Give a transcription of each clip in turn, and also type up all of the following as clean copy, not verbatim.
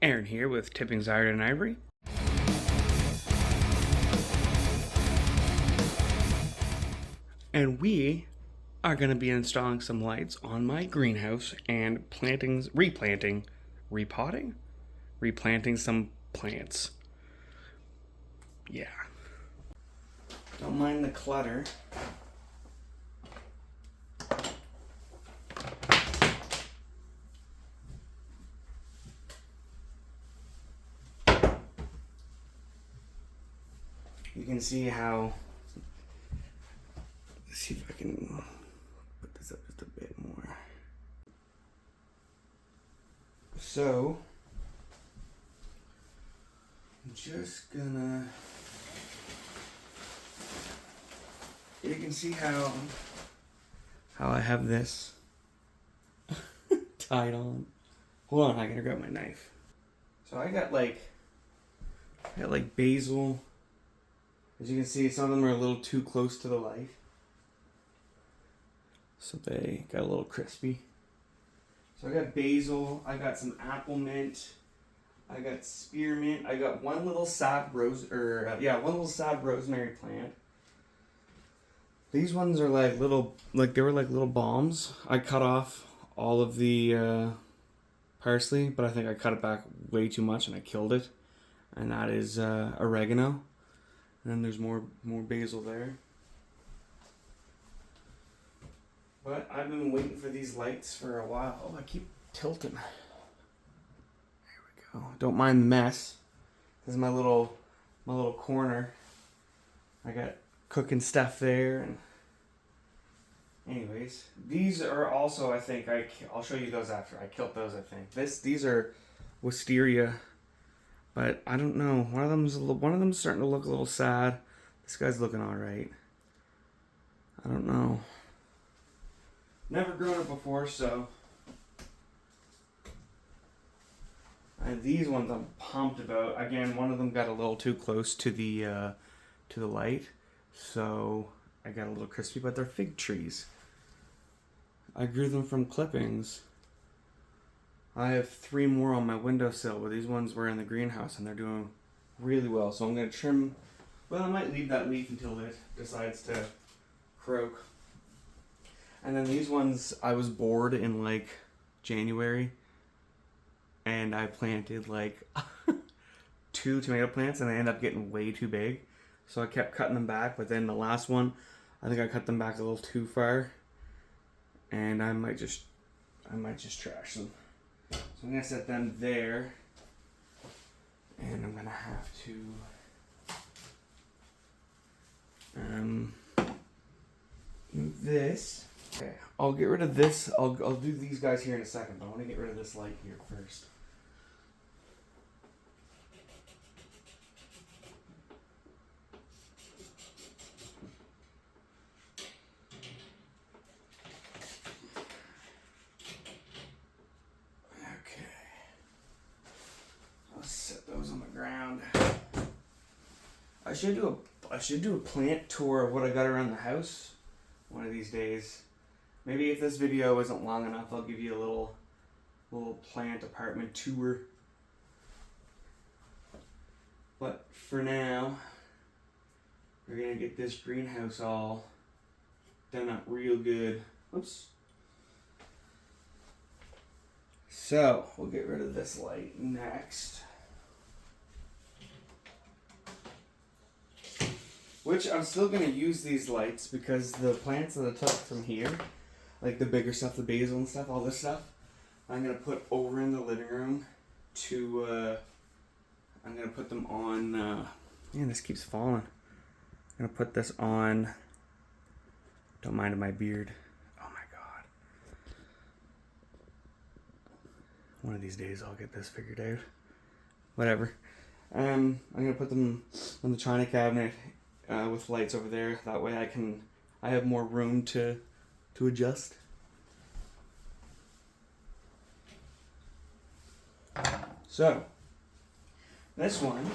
Aaron here with Tippings Iron and Ivory. And we are going to be installing some lights on my greenhouse and replanting some plants. Yeah. Don't mind the clutter. You can see how, let's see if I can put this up just a bit more. So, I'm just gonna, you can see how I have this tied on. Hold on, I gotta grab my knife. So I got like basil. As you can see, some of them are a little too close to the light. So they got a little crispy. So I got basil, I got some apple mint, I got spearmint, I got one little sad rosemary plant. These ones are like they were like little bombs. I cut off all of the parsley, but I think I cut it back way too much and I killed it. And that is oregano. And then there's more basil there. But I've been waiting for these lights for a while. Oh, I keep tilting. There we go. Don't mind the mess. This is my little corner. I got cooking stuff there. And anyways, these are also, I think, I'll show you those after. I killed those, I think. These are wisteria. But I don't know. One of them's starting to look a little sad. This guy's looking all right. I don't know. Never grown it before, so. And these ones I'm pumped about. Again, one of them got a little too close to the light, so I got a little crispy. But they're fig trees. I grew them from clippings. I have 3 more on my windowsill, but these ones were in the greenhouse and they're doing really well. So I'm going to trim, well, I might leave that leaf until it decides to croak. And then these ones, I was bored in like January and I planted like 2 tomato plants and they ended up getting way too big. So I kept cutting them back, but then the last one, I think I cut them back a little too far and I might just trash them. So I'm going to set them there, and I'm going to have to move this. Okay, I'll get rid of this. I'll do these guys here in a second, but I want to get rid of this light here first. Ground. I should do a plant tour of what I got around the house one of these days. Maybe if this video isn't long enough, I'll give you a little plant apartment tour. But for now, we're gonna get this greenhouse all done up real good. Oops. So we'll get rid of this light next. Which I'm still going to use these lights because the plants that I took from here, like the bigger stuff, the basil and stuff, all this stuff, I'm going to put over in the living room to, I'm going to put them on, man, this keeps falling. I'm going to put this on, don't mind my beard. Oh my God. One of these days I'll get this figured out. Whatever. I'm going to put them on the china cabinet. With lights over there, that way I have more room to adjust. So this one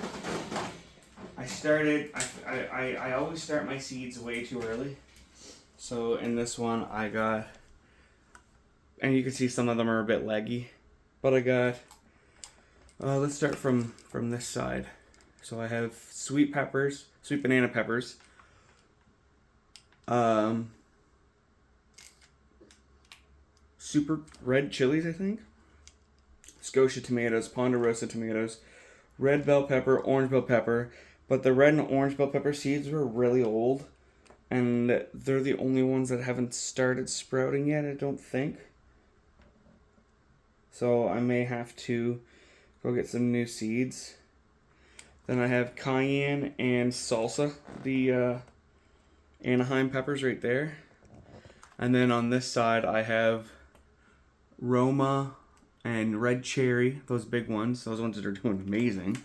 I always start my seeds way too early. So in this one I got, and you can see some of them are a bit leggy, but I got Let's start from this side. So I have sweet peppers, sweet banana peppers. Super red chilies, I think. Scotia tomatoes, Ponderosa tomatoes, red bell pepper, orange bell pepper. But the red and orange bell pepper seeds were really old, and they're the only ones that haven't started sprouting yet, I don't think. So I may have to go get some new seeds. Then I have cayenne and salsa, the Anaheim peppers right there. And then on this side I have Roma and red cherry, those big ones, those ones that are doing amazing.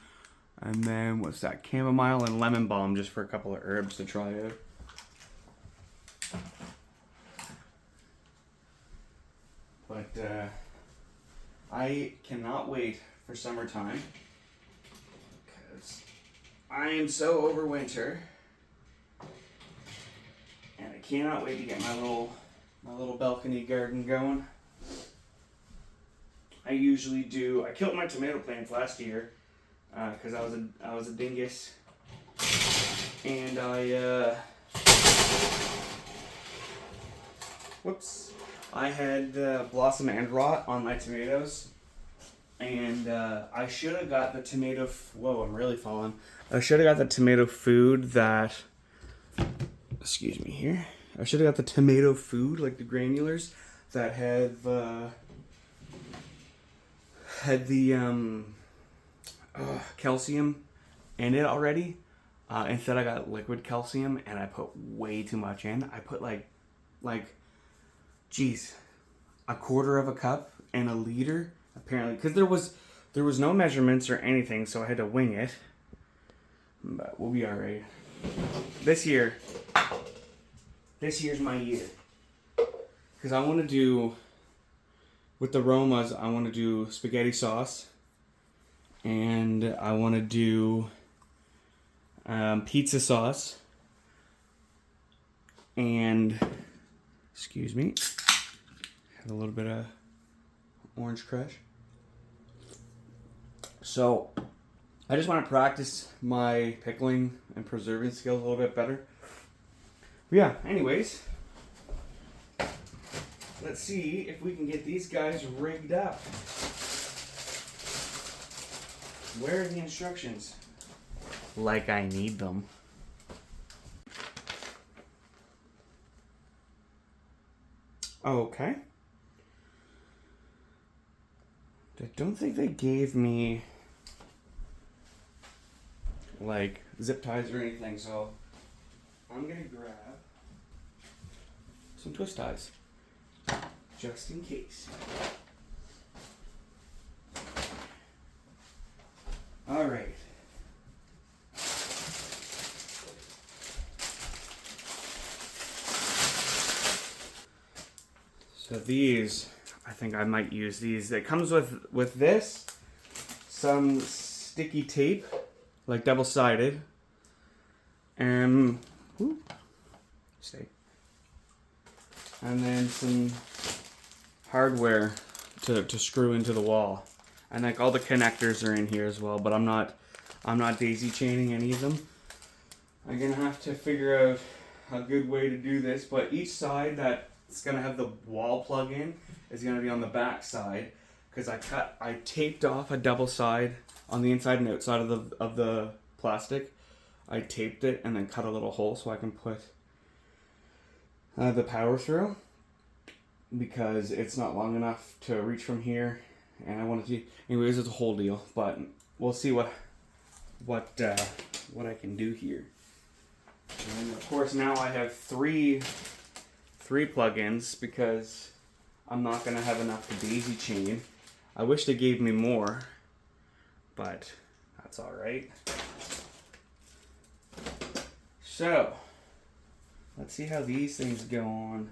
And then what's that? Chamomile and lemon balm, just for a couple of herbs to try out. But I cannot wait for summertime because I am so over winter, and I cannot wait to get my little balcony garden going. I usually do. I killed my tomato plants last year because I was a dingus, and I had blossom end rot on my tomatoes, and I should have got the tomato. Whoa, I'm really falling. I should have got the tomato food that. Excuse me here. I should have got the tomato food, like the granulars that had the calcium in it already. Instead, I got liquid calcium, and I put way too much in. I put like, geez, a quarter of a cup and a liter apparently, because there was no measurements or anything, so I had to wing it. But we'll be all right. This year's my year, because I want to do with the Romas. I want to do spaghetti sauce, and I want to do pizza sauce, and excuse me, have a little bit of orange crush. So I just want to practice my pickling and preserving skills a little bit better. But yeah, anyways, let's see if we can get these guys rigged up. Where are the instructions? Like I need them. Okay. I don't think they gave me like zip ties or anything, so I'm gonna grab some twist ties just in case. All right. So these, I think I might use these. It comes with this, some sticky tape, like double-sided, and stay, and then some hardware to screw into the wall, and like all the connectors are in here as well. But I'm not daisy chaining any of them. I'm gonna have to figure out a good way to do this. But each side that it's gonna have the wall plug in is gonna be on the back side, because I taped off a double side on the inside and outside of the plastic. I taped it and then cut a little hole so I can put the power through, because it's not long enough to reach from here, and I wanted to. Anyways, it's a whole deal, but we'll see what I can do here. And of course now I have three plugins, because I'm not gonna have enough to daisy chain. I wish they gave me more, but that's all right. So let's see how these things go on.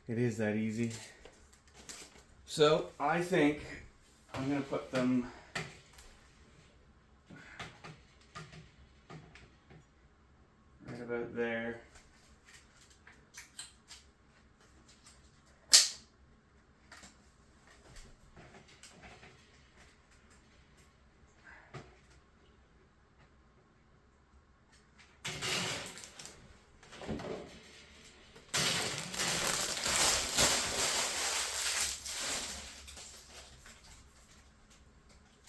It is that easy. So I think I'm gonna put them right about there.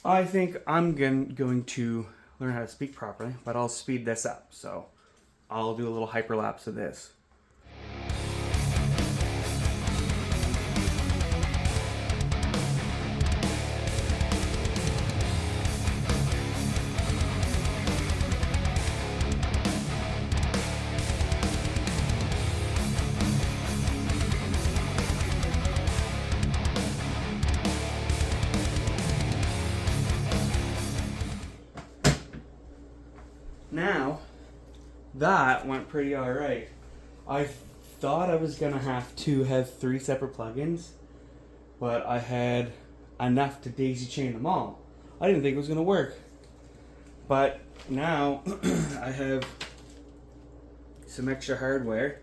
I think I'm going to learn how to speak properly, but I'll speed this up. So I'll do a little hyperlapse of this. Now, that went pretty alright. I thought I was gonna have to have 3 separate plugins, but I had enough to daisy chain them all. I didn't think it was gonna work. But now I have some extra hardware,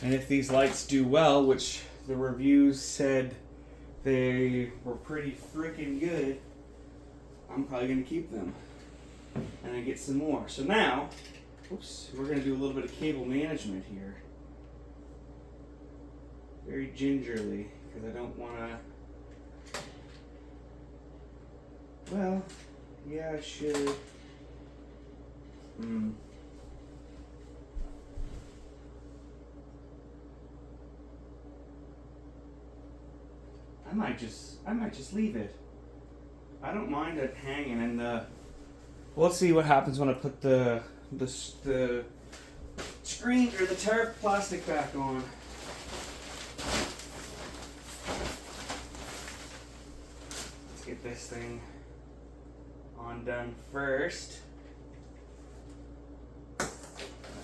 and if these lights do well, which the reviews said they were pretty freaking good, I'm probably gonna keep them. And I get some more. So now, oops, we're going to do a little bit of cable management here. Very gingerly, because I don't want to... Well, yeah, I should... I might just leave it. I don't mind it hanging in the... We'll see what happens when I put the screen or the tarp plastic back on. Let's get this thing undone first. That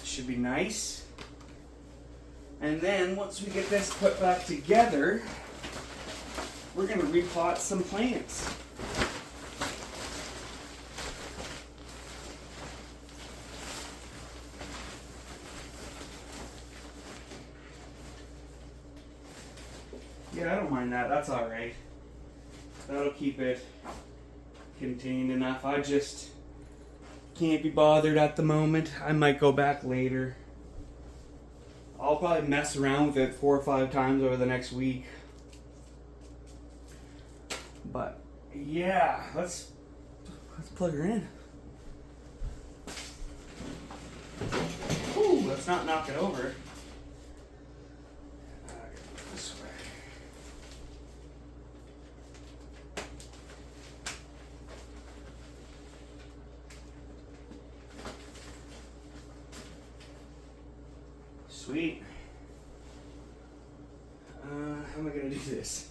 should be nice. And then once we get this put back together, we're going to repot some plants. Yeah, I don't mind that. That's alright. That'll keep it contained enough. I just can't be bothered at the moment. I might go back later. I'll probably mess around with it 4 or 5 times over the next week. But yeah, let's plug her in. Ooh, let's not knock it over. This way. Sweet. How am I gonna do this?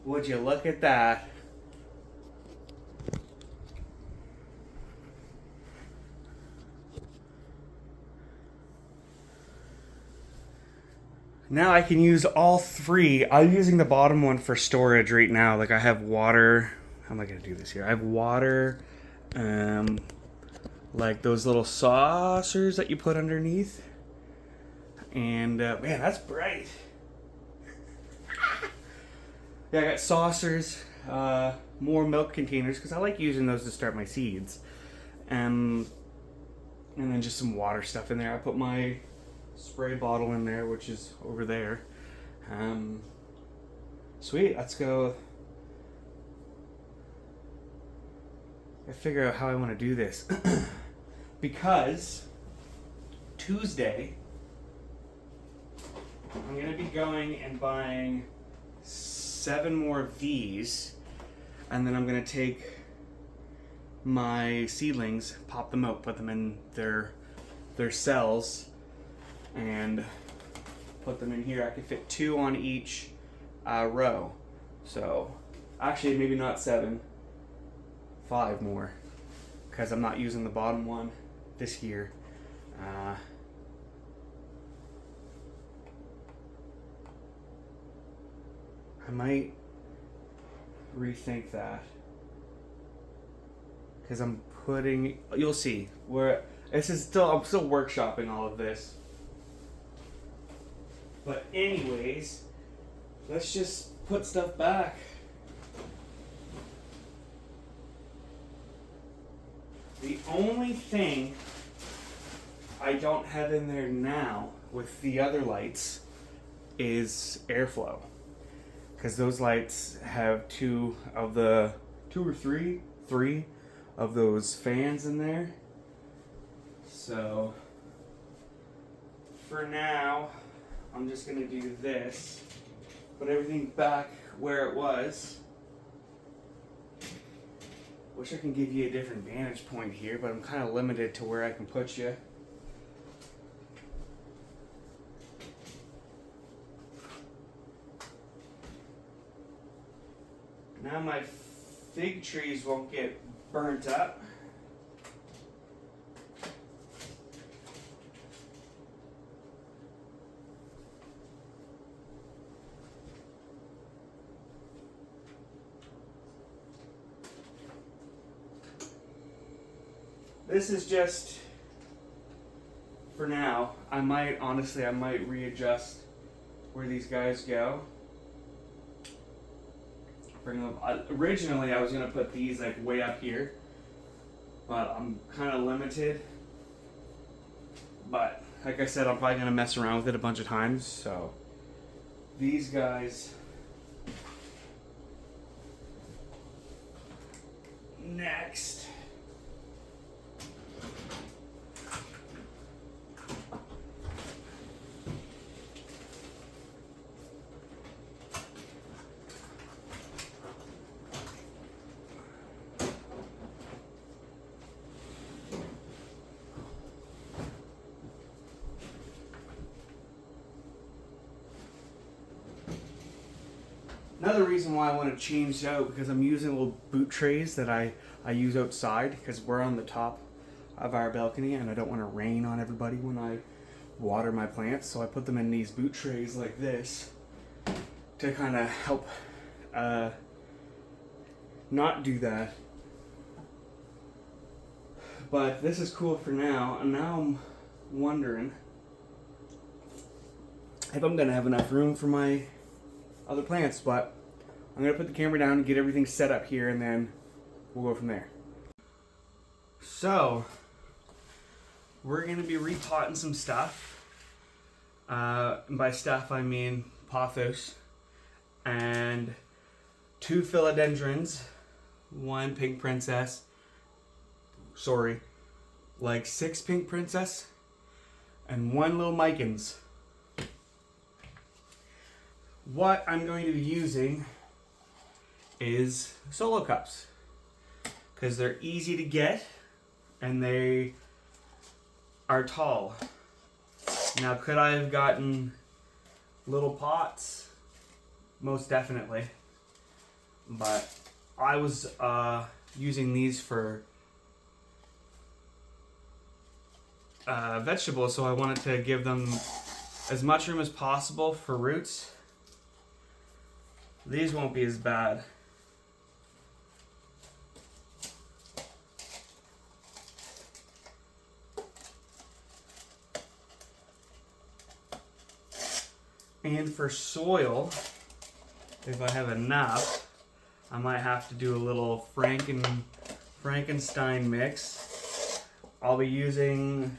Would you look at that? Now I can use all 3. I'm using the bottom one for storage right now. Like I have water. How am I going to do this here? I have water, like those little saucers that you put underneath. And man, that's bright. Yeah, I got saucers, more milk containers, because I like using those to start my seeds. And then just some water stuff in there. I put my spray bottle in there, which is over there. Sweet, let's go. I figure out how I want to do this. Because Tuesday, I'm going to be going and buying 7 more of these, and then I'm going to take my seedlings, pop them out, put them in their cells, and put them in here. I can fit 2 on each row. So, actually maybe not 7, 5 more, because I'm not using the bottom one this year. I might rethink that, because I'm putting, you'll see, I'm still workshopping all of this. But anyways, let's just put stuff back. The only thing I don't have in there now with the other lights is airflow. Because those lights have two or three of those fans in there. So for now, I'm just gonna do this. Put everything back where it was. Wish I can give you a different vantage point here, but I'm kind of limited to where I can put you. Now my fig trees won't get burnt up. This is just for now. I might readjust where these guys go. Bring them. Originally, I was gonna put these like way up here, but I'm kind of limited. But like I said, I'm probably gonna mess around with it a bunch of times. So these guys next. Another reason why I want to change out, because I'm using little boot trays that I use outside, because we're on the top of our balcony and I don't want to rain on everybody when I water my plants. So I put them in these boot trays like this to kind of help not do that. But this is cool for now, and now I'm wondering if I'm going to have enough room for my other plants, but I'm going to put the camera down and get everything set up here, and then we'll go from there. So, we're going to be repotting some stuff. By stuff, I mean pothos and 2 philodendrons, 1 pink princess, like 6 pink princess, and 1 little micans. What I'm going to be using is solo cups, because they're easy to get and they are tall. Now, could I have gotten little pots? Most definitely. But I was using these for vegetables, so I wanted to give them as much room as possible for roots. These won't be as bad. And for soil, if I have enough, I might have to do a little Frankenstein mix. I'll be using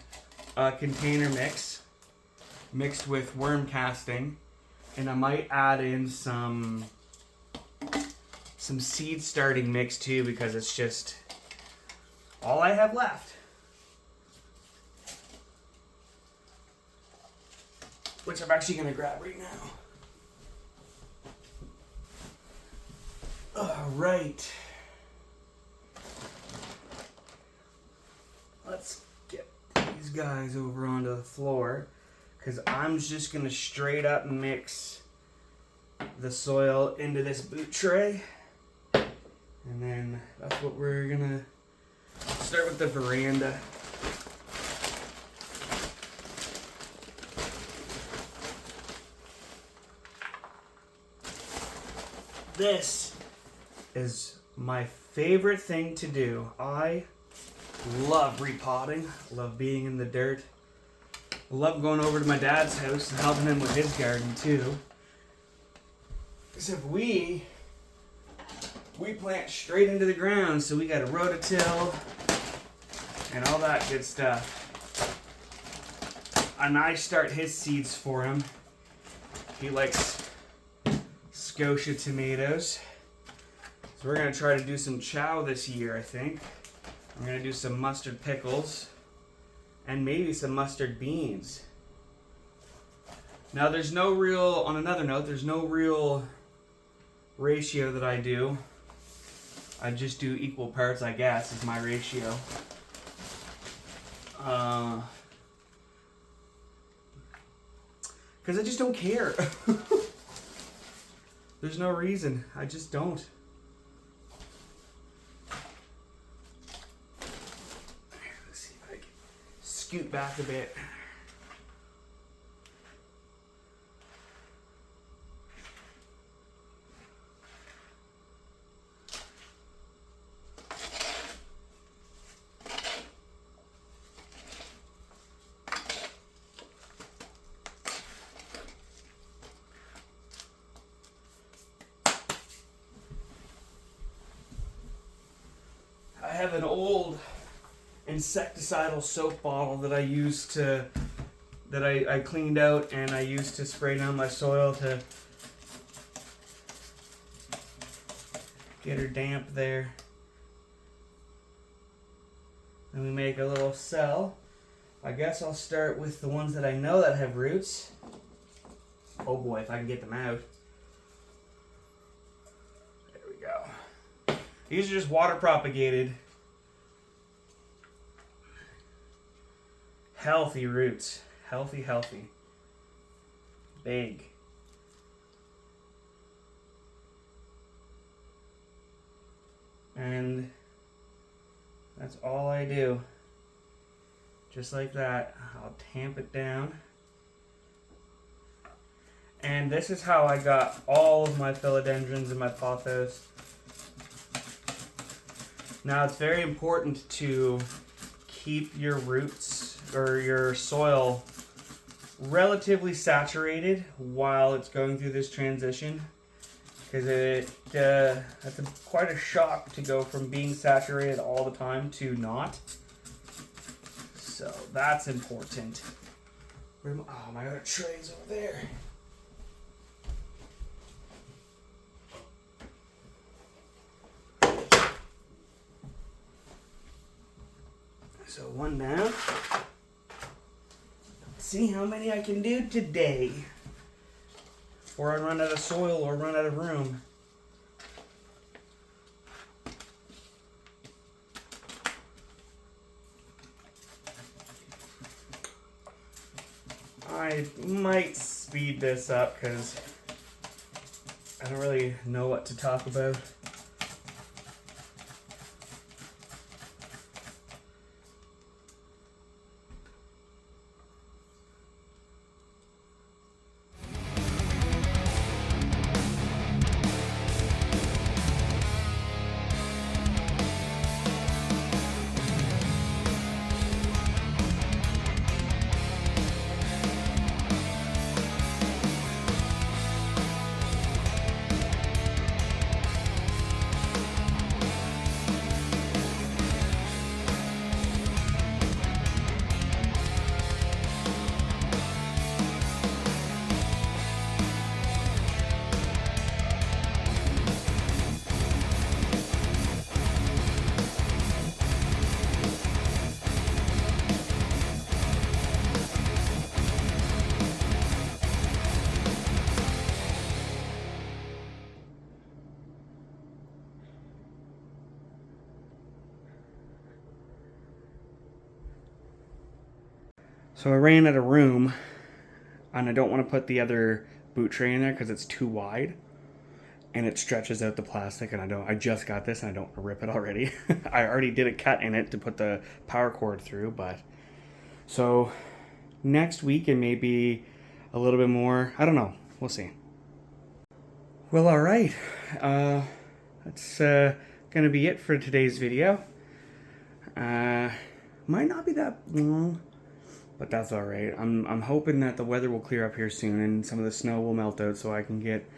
a container mix mixed with worm casting, and I might add in some seed starting mix too, because it's just all I have left. Which I'm actually going to grab right now. Alright. Let's get these guys over onto the floor, because I'm just going to straight up mix the soil into this boot tray. And then that's what we're going to start with. The veranda. This is my favorite thing to do. I love repotting, love being in the dirt. Love going over to my dad's house and helping him with his garden too. Except we plant straight into the ground, so we got a rototill and all that good stuff. And I start his seeds for him. He likes Scotia tomatoes. So we're going to try to do some chow this year, I think. I'm going to do some mustard pickles and maybe some mustard beans. Now there's no real, on another note, there's no real ratio that I do. I just do equal parts, I guess, is my ratio. Because I just don't care. There's no reason. I just don't. Let's see if I can scoot back a bit. I have an old insecticidal soap bottle that I used to, that I cleaned out and I used to spray down my soil to get her damp there. And we make a little cell. I guess I'll start with the ones that I know that have roots. Oh boy, if I can get them out. There we go. These are just water propagated. Healthy roots. Healthy, healthy. Big. And that's all I do. Just like that. I'll tamp it down. And this is how I got all of my philodendrons and my pothos. Now it's very important to keep your roots or your soil relatively saturated while it's going through this transition, because that's quite a shock to go from being saturated all the time to not. So that's important. Oh, my other tray's over there. So one down. Let's see how many I can do today before I run out of soil or run out of room. I might speed this up because I don't really know what to talk about. So I ran out of room, and I don't want to put the other boot tray in there because it's too wide, and it stretches out the plastic, and I just got this, and I don't want to rip it already. I already did a cut in it to put the power cord through, but so next week and maybe a little bit more, I don't know, we'll see. Well, all right, that's gonna be it for today's video. Might not be that long, but that's all right. I'm hoping that the weather will clear up here soon and some of the snow will melt out so I can get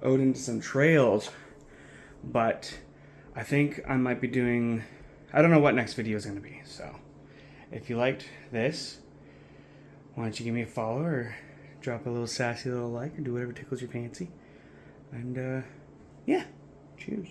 out into some trails. But I think I might be doing, I don't know what next video is going to be, so if you liked this, why don't you give me a follow or drop a little sassy little like or do whatever tickles your fancy. And yeah, cheers.